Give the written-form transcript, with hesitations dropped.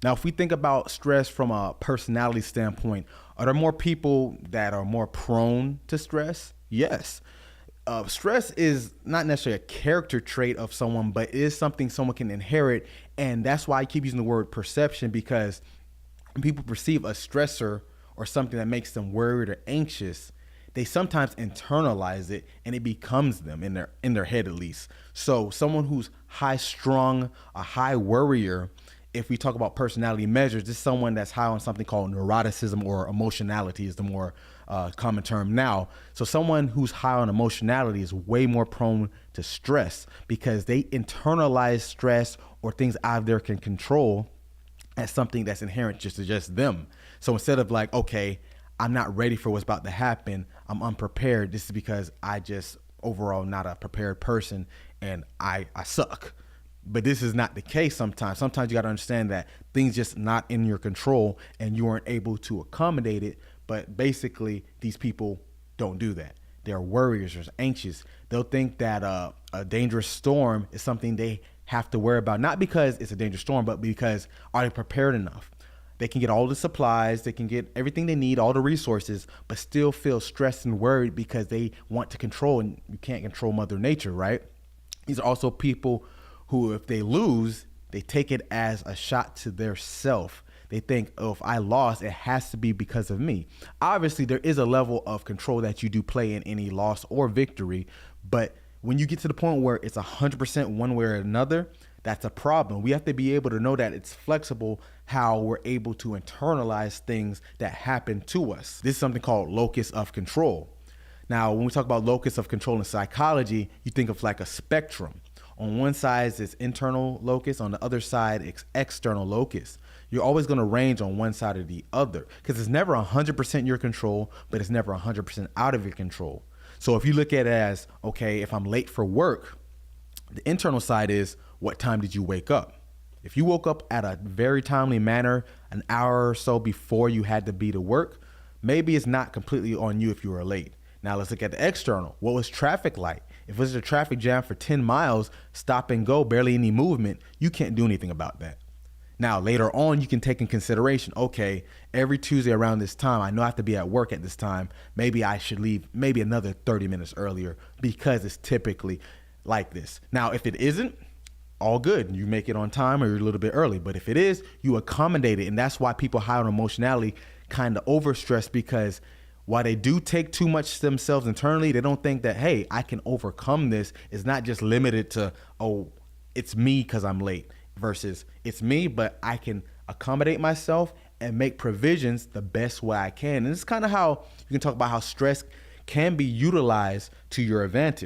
Now, if we think about stress from a personality standpoint, are there more people that are more prone to stress? Yes. Stress is not necessarily a character trait of someone, but it is something someone can inherit. And that's why I keep using the word perception, because when people perceive a stressor or something that makes them worried or anxious, they sometimes internalize it and it becomes them in their head at least. So someone who's high strung, a high worrier, if we talk about personality measures, this is someone that's high on something called neuroticism, or emotionality is the more common term now. So someone who's high on emotionality is way more prone to stress because they internalize stress or things out of their control as something that's inherent just to just them. So instead of like, okay, I'm not ready for what's about to happen, I'm unprepared, this is because I just overall not a prepared person and I suck. But this is not the case sometimes. Sometimes you got to understand that things just not in your control and you aren't able to accommodate it. But basically, these people don't do that. They're worriers or anxious. They'll think that a dangerous storm is something they have to worry about, not because it's a dangerous storm, but because are they prepared enough? They can get all the supplies, they can get everything they need, all the resources, but still feel stressed and worried because they want to control, and you can't control Mother Nature, right? These are also people who, if they lose, they take it as a shot to their self. They think, oh, if I lost, it has to be because of me. Obviously, there is a level of control that you do play in any loss or victory, but when you get to the point where it's 100% one way or another, that's a problem. We have to be able to know that it's flexible how we're able to internalize things that happen to us. This is something called locus of control. Now, when we talk about locus of control in psychology, you think of like a spectrum. On one side is internal locus, on the other side it's external locus. You're always going to range on one side or the other because it's never 100% your control, but it's never 100% out of your control. So if you look at it as, okay, if I'm late for work, the internal side is, what time did you wake up? If you woke up at a very timely manner, an hour or so before you had to be to work, maybe it's not completely on you if you were late. Now let's look at the external. What was traffic like? If it was a traffic jam for 10 miles, stop and go, barely any movement, you can't do anything about that. Now, later on, you can take in consideration, okay, every Tuesday around this time, I know I have to be at work at this time. Maybe I should leave maybe another 30 minutes earlier because it's typically like this. Now, if it isn't, all good. You make it on time or you're a little bit early. But if it is, you accommodate it. And that's why people high on emotionality kind of overstress, because while they do take too much themselves internally, they don't think that, hey, I can overcome this. It's not just limited to, oh, it's me because I'm late, versus it's me, but I can accommodate myself and make provisions the best way I can. And it's kind of how you can talk about how stress can be utilized to your advantage.